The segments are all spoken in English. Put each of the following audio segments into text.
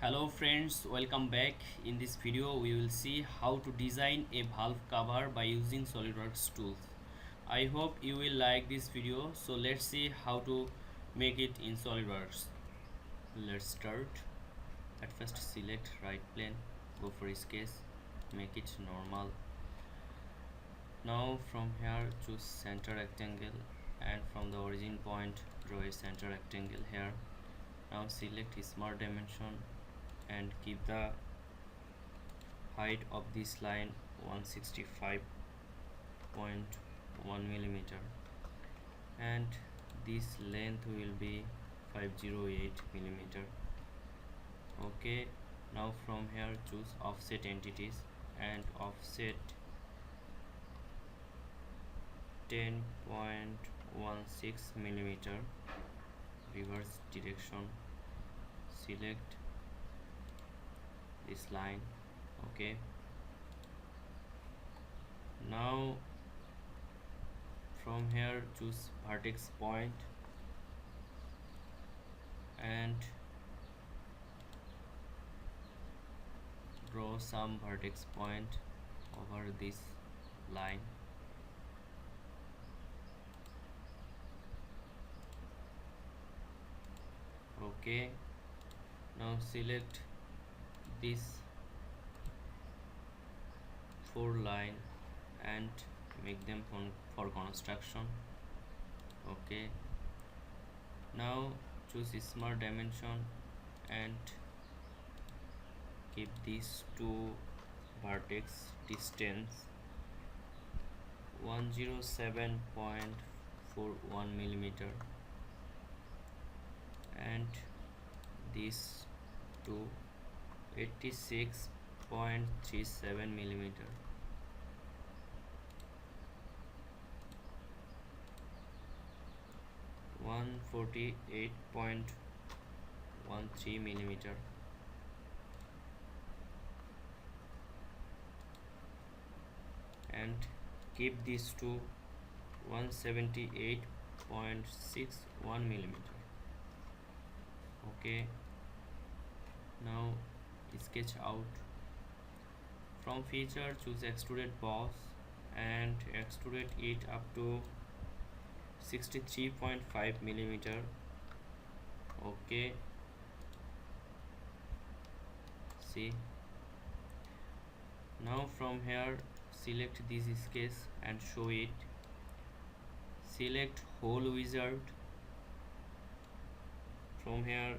Hello friends, welcome back. In this video we will see how to design a valve cover by using Solidworks tools. I hope you will like this video, so let's see how to make it in Solidworks. Let's start. At first select right plane, go for sketch, make it normal. Now from here choose center rectangle and from the origin point draw a center rectangle here. Now select smart dimension and keep the height of this line 165.1 millimeter and this length will be 508 millimeter. Okay, now from here choose offset entities and offset 10.16 millimeter, reverse direction, select this line. Okay, now from here choose vertex point and draw some vertex point over this line. Okay, now select this 4 line and make them for construction. Okay, now choose smart dimension and keep these two vertex distance 107.41 millimeter and these two 86.37 millimeter. One 48.13 millimeter and keep these two 178.61 millimeter. Okay, now sketch out. From feature choose extruded boss and extrude it up to 63.5 millimeter. Okay, see, now from here select this sketch and show it. Select hole wizard. From here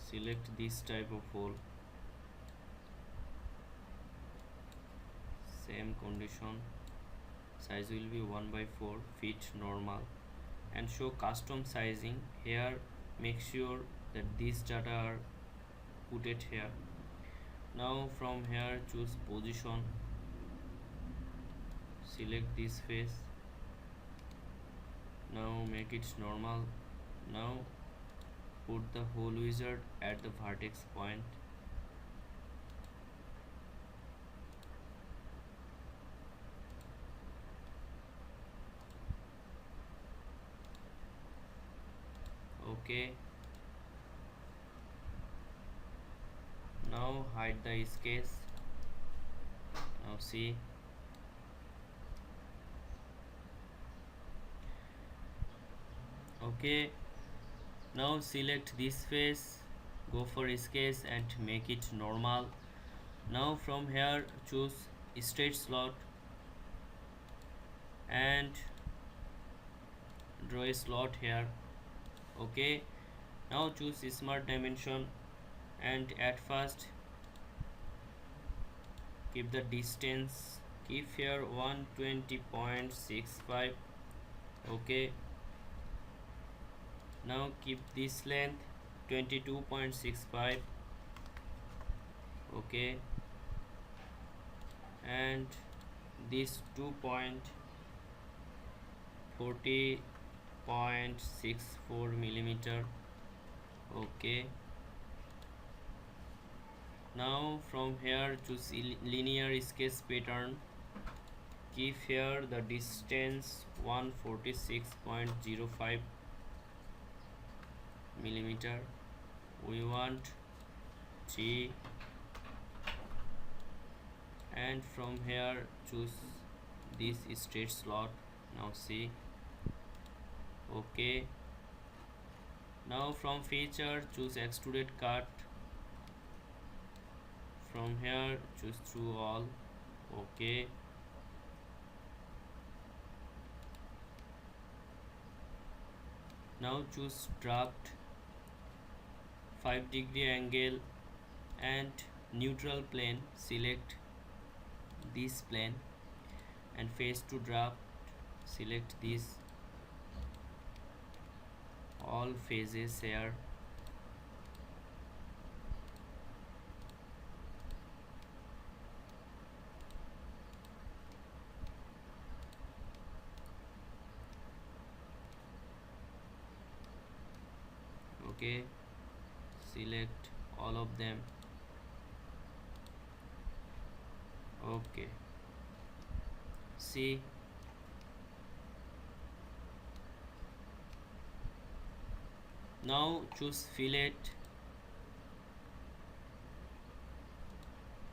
select this type of hole, same condition, size will be 1/4 feet normal and show custom sizing. Here make sure that these data are put it here. Now from here choose position, select this face, now make it normal. Now put the hole wizard at the vertex point. Okay, now hide the sketch. Now see, okay, now select this face, go for sketch and make it normal. Now from here choose straight slot and draw a slot here. Okay, now choose smart dimension and at first keep the distance, keep here 120.65. okay, now keep this length 22.65. okay, and this 2.40.64 millimeter. okay, now from here choose linear sketch pattern, keep here the distance 146.05. millimeter. We want 3, and from here choose this straight slot. Now see, okay. Now from feature choose extruded cut. From here choose through all, okay. Now choose draft, 5-degree angle and neutral plane. Select this plane and face to draft. Select this, all phases here. Okay, select all of them. Okay, see, now choose fillet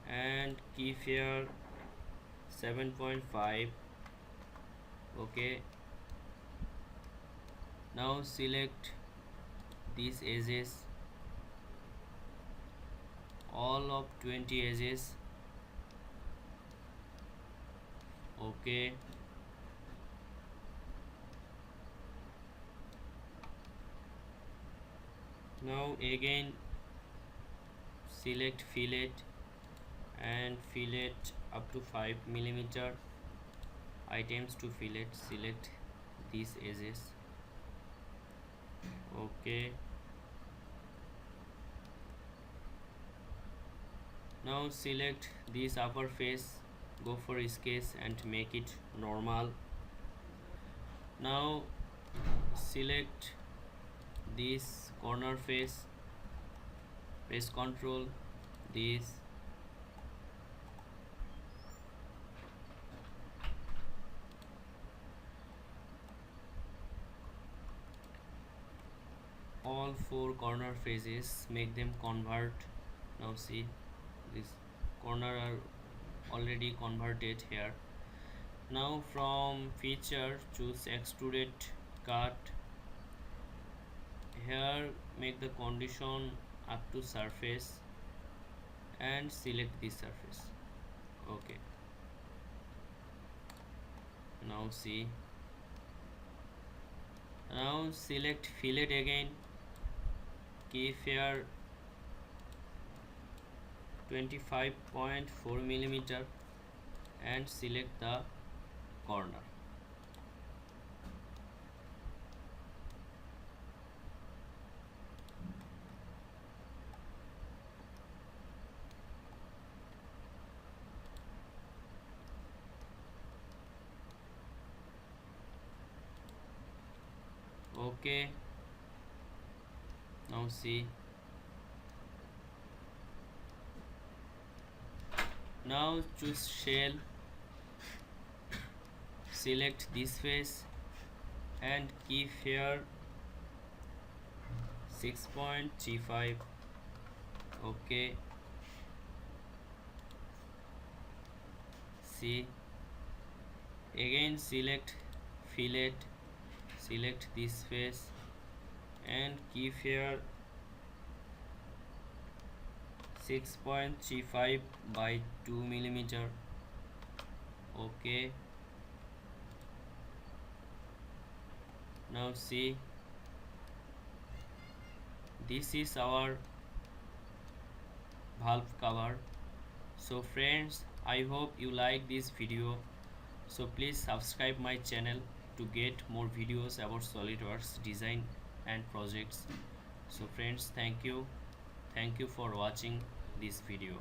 and keep here 7.5. okay, now select these edges, all of 20 edges, okay. Now again select fillet and fillet up to 5 millimeter items to fillet. Select these edges, okay. Now select this upper face, go for sketch and make it normal. Now select this corner face, press Ctrl this, all 4 corner faces, make them convert. Now see, this corner are already converted here. Now from feature choose extruded cut. Here make the condition up to surface and select this surface, okay. Now see, now select fillet again, keep here 25.4 millimeter and select the corner. Okay, now see, now choose shell, select this face and keep here 6.35, okay. See, again select fillet, select this face and keep here 6.35 by 2 millimeter, okay. Now see, this is our valve cover. So friends, I hope you like this video. So please subscribe my channel to get more videos about SolidWorks design and projects. So friends, thank you for watching this video.